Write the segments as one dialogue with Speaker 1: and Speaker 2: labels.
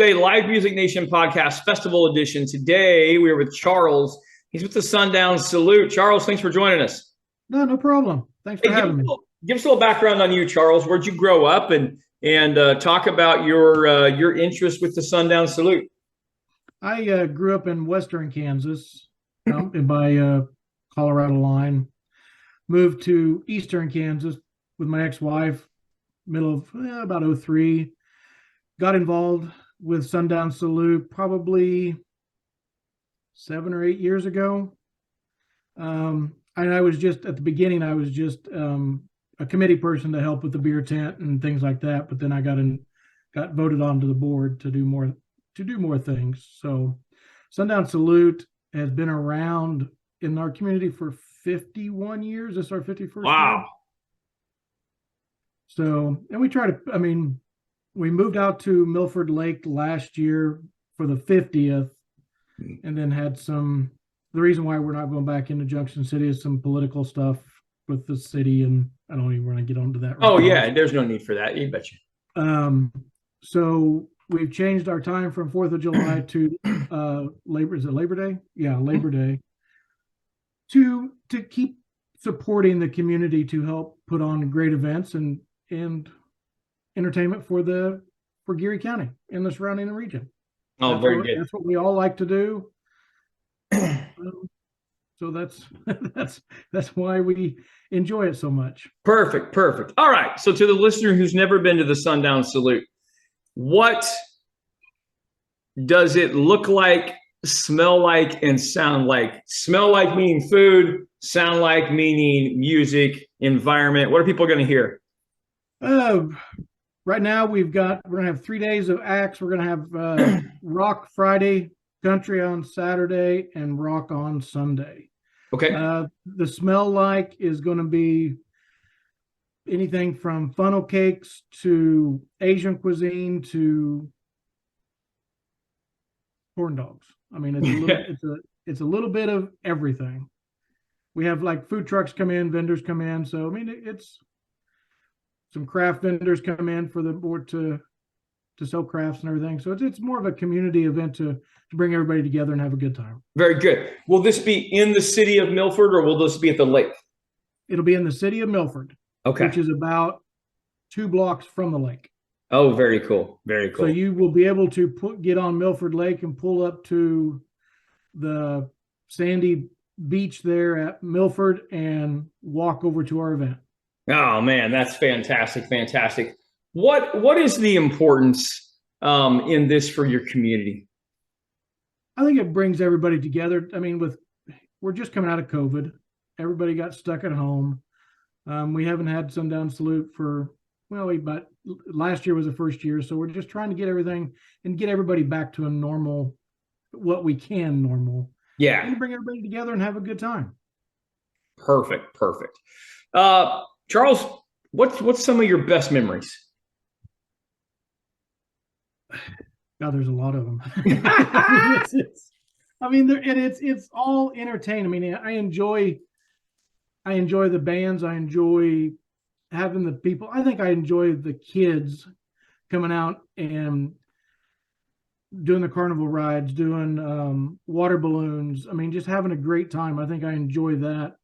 Speaker 1: Wednesday Live Music Nation podcast festival edition. Today we are with Charles. He's with the Sundown Salute. Charles, thanks for joining us.
Speaker 2: No problem. Thanks for having me.
Speaker 1: Give us a little background on you, Charles. Where'd you grow up, and talk about your interest with the Sundown Salute.
Speaker 2: I grew up in western Kansas, by Colorado line. Moved to eastern Kansas with my ex-wife, middle of about 03. Got involved with Sundown Salute probably 7 or 8 years ago. And I was just, at the beginning, I was just a committee person to help with the beer tent and things like that. But then I got voted onto the board to do more things. So Sundown Salute has been around in our community for 51 years. This is our 51st
Speaker 1: Wow.
Speaker 2: year. So, and we moved out to Milford Lake last year for the 50th, and then had the reason why we're not going back into Junction City is some political stuff with the city, and I don't even want to get onto that right now.
Speaker 1: Yeah, there's no need for that. You betcha.
Speaker 2: So we've changed our time from 4th of July to Labor Day? Yeah, Labor Day. To keep supporting the community to help put on great events and entertainment for Geary County and the surrounding region.
Speaker 1: Very good.
Speaker 2: That's what we all like to do. So that's why we enjoy it so much.
Speaker 1: Perfect. All right. So to the listener who's never been to the Sundown Salute, what does it look like, smell like, and sound like? Smell like meaning food, sound like meaning music, environment. What are people going to hear?
Speaker 2: Right now we're going to have 3 days of acts. We're going to have rock Friday, country on Saturday, and rock on Sunday.
Speaker 1: Okay.
Speaker 2: The smell like is going to be anything from funnel cakes to Asian cuisine to corn dogs. I mean, it's a little bit of everything. We have like food trucks come in, vendors come in. So, I mean, it's some craft vendors come in for the board to sell crafts and everything. So it's more of a community event to bring everybody together and have a good time.
Speaker 1: Very good. Will this be in the city of Milford, or will this be at the lake?
Speaker 2: It'll be in the city of Milford,
Speaker 1: okay,
Speaker 2: which is about 2 blocks from the lake.
Speaker 1: Oh, very cool. Very cool.
Speaker 2: So you will be able to get on Milford Lake and pull up to the sandy beach there at Milford and walk over to our event.
Speaker 1: Oh man, that's fantastic. What is the importance in this for your community?
Speaker 2: I think it brings everybody together. I mean, we're just coming out of COVID. Everybody got stuck at home. We haven't had Sundown Salute but last year was the first year. So we're just trying to get everything and get everybody back to a normal, what we can normal.
Speaker 1: Yeah.
Speaker 2: And bring everybody together and have a good time.
Speaker 1: Perfect. Charles, what's some of your best memories?
Speaker 2: God, there's a lot of them. It's all entertaining. I mean, I enjoy the bands. I enjoy having the people. I think I enjoy the kids coming out and doing the carnival rides, doing water balloons. I mean, just having a great time. I think I enjoy that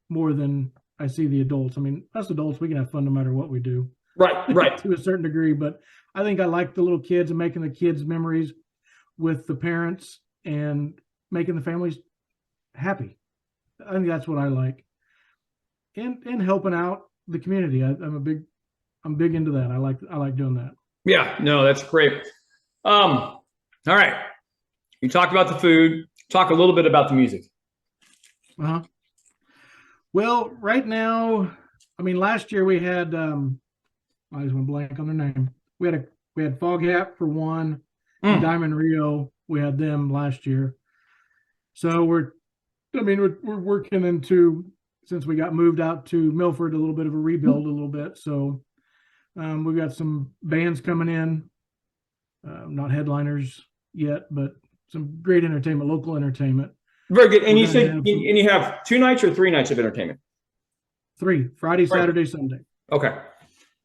Speaker 2: more than I see the adults. I mean, us adults, we can have fun no matter what we do.
Speaker 1: Right.
Speaker 2: To a certain degree, but I think I like the little kids and making the kids memories with the parents and making the families happy. I think that's what I like. And helping out the community. I'm big into that. I like doing that. Yeah,
Speaker 1: no, that's great. All right. You talked about the food. Talk a little bit about the music.
Speaker 2: Well, right now, I mean, last year we had I just went blank on their name. We had Fog Hat for one, Diamond Rio. We had them last year. So we're working into, since we got moved out to Milford, a little bit of a rebuild a little bit. So we've got some bands coming in, not headliners yet, but some great entertainment, local entertainment.
Speaker 1: Very good. And you have 2 nights or 3 nights of entertainment?
Speaker 2: 3, Friday, Saturday, Sunday.
Speaker 1: Okay.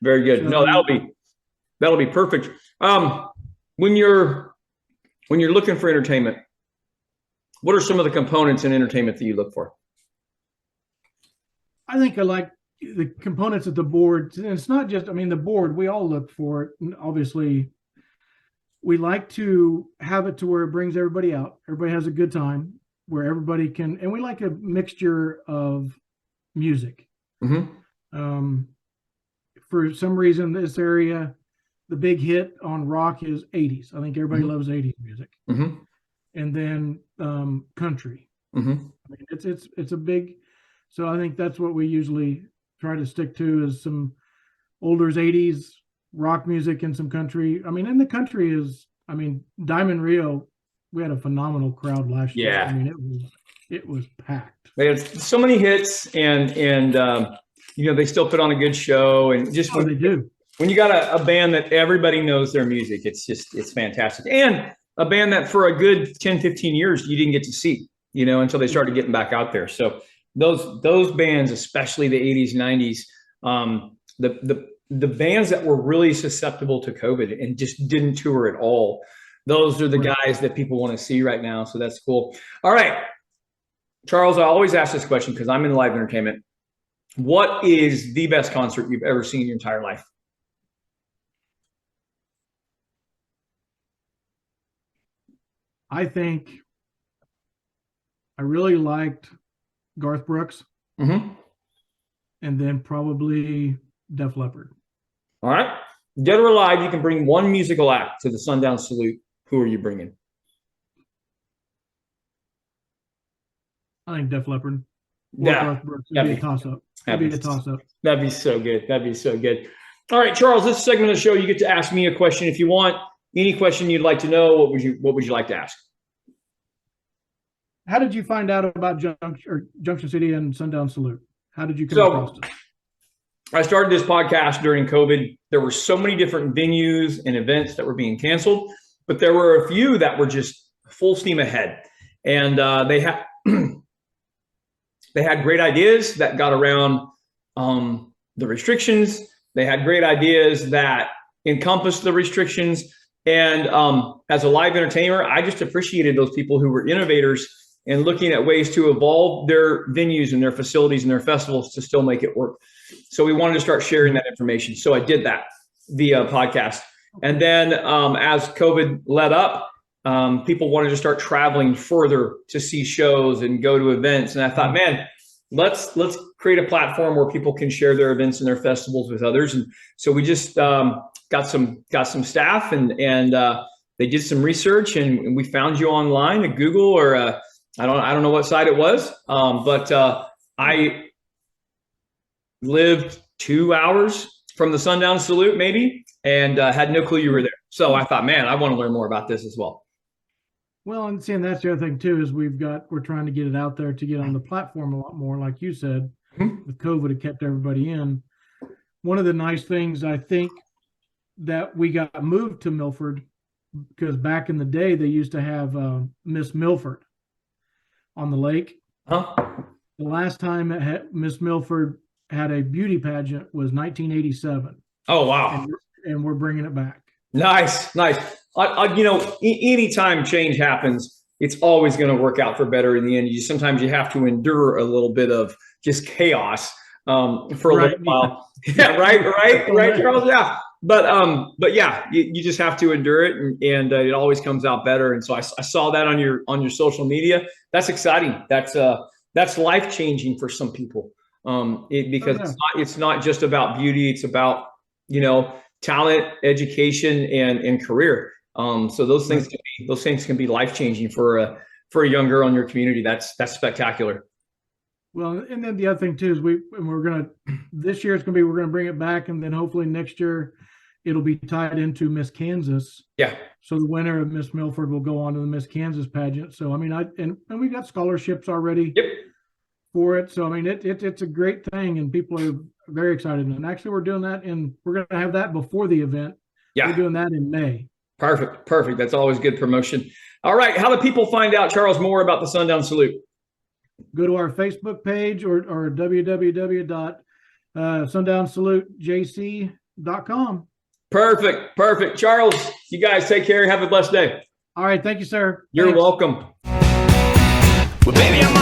Speaker 1: Very good. No, that'll be perfect. when you're looking for entertainment, what are some of the components in entertainment that you look for?
Speaker 2: I think I like the components of the board. And it's not just, I mean, the board, we all look for it. And obviously, we like to have it to where it brings everybody out. Everybody has a good time, where everybody can, and we like a mixture of music. For some reason, this area, the big hit on rock is 80s. I think everybody loves 80s music. And then country. I mean, it's a big, so I think that's what we usually try to stick to, is some older 80s rock music and some country. I mean, and the country is, I mean, Diamond Rio, we had a phenomenal crowd last year. I mean, it was packed.
Speaker 1: They had so many hits, and you know, they still put on a good show, and just
Speaker 2: they do.
Speaker 1: When you got a band that everybody knows their music, it's fantastic. And a band that for a good 10, 15 years you didn't get to see, you know, until they started getting back out there. So those bands, especially the 80s, 90s, the bands that were really susceptible to COVID and just didn't tour at all, those are the guys that people want to see right now. So that's cool. All right, Charles, I always ask this question because I'm in live entertainment. What is the best concert you've ever seen in your entire life?
Speaker 2: I think I really liked Garth Brooks, and then probably Def Leppard.
Speaker 1: All right. Dead or alive, you can bring one musical act to the Sundown Salute. Who are you bringing?
Speaker 2: I think Def Leppard.
Speaker 1: Yeah.
Speaker 2: Garth Brooks. It'd be a toss-up. That'd be a toss-up.
Speaker 1: That'd be so good. That'd be so good. All right, Charles, this segment of the show, you get to ask me a question if you want. Any question you'd like to know, what would you like to ask?
Speaker 2: How did you find out about Junction City and Sundown Salute? How did you come across it?
Speaker 1: I started this podcast during COVID. There were so many different venues and events that were being canceled, but there were a few that were just full steam ahead. And they had great ideas that got around the restrictions. They had great ideas that encompassed the restrictions. And as a live entertainer, I just appreciated those people who were innovators and looking at ways to evolve their venues and their facilities and their festivals to still make it work. So we wanted to start sharing that information. So I did that via podcast. And then as COVID let up, people wanted to start traveling further to see shows and go to events. And I thought, man, let's create a platform where people can share their events and their festivals with others. And so we just got some staff and they did some research, and we found you online at Google, or I don't know what site it was, but I lived 2 hours from the Sundown Salute maybe, and had no clue you were there. So I thought, man, I want to learn more about this as well.
Speaker 2: Well, and seeing that's the other thing too, is we're trying to get it out there to get on the platform a lot more. Like you said, with COVID, it kept everybody in. One of the nice things, I think, that we got moved to Milford, because back in the day they used to have Miss Milford on the lake. The last time Miss Milford had a beauty pageant was 1987.
Speaker 1: Oh, wow.
Speaker 2: And we're bringing it back.
Speaker 1: Nice. You know, anytime change happens, it's always going to work out for better in the end. Sometimes you have to endure a little bit of just chaos for a little while. Yeah, right, Charles. Yeah, but yeah, you just have to endure it, and it always comes out better. And so I saw that on your social media. That's exciting. That's life changing for some people, because it's not just about beauty. It's about, you know, talent, education, and career. So those things can be life changing for a young girl in your community. That's spectacular.
Speaker 2: Well, and then the other thing too is this year we're gonna bring it back, and then hopefully next year it'll be tied into Miss Kansas. Yeah. So the winner of Miss Milford will go on to the Miss Kansas pageant. So I mean, and we got scholarships already. Yep. For it. So I mean, it's a great thing, and people are very excited. And actually, we're doing that, and we're going to have that before the event. Yeah. We're doing that in May. Perfect. That's always good promotion. All right. How do people find out, Charles, more about the Sundown Salute? Go to our Facebook page or www.sundownsalutejc.com.
Speaker 1: Perfect. Perfect. Charles, you guys take care. Have a blessed day.
Speaker 2: All right. Thank you, sir.
Speaker 1: You're
Speaker 2: Thanks.
Speaker 1: welcome.
Speaker 3: Well, baby, I'm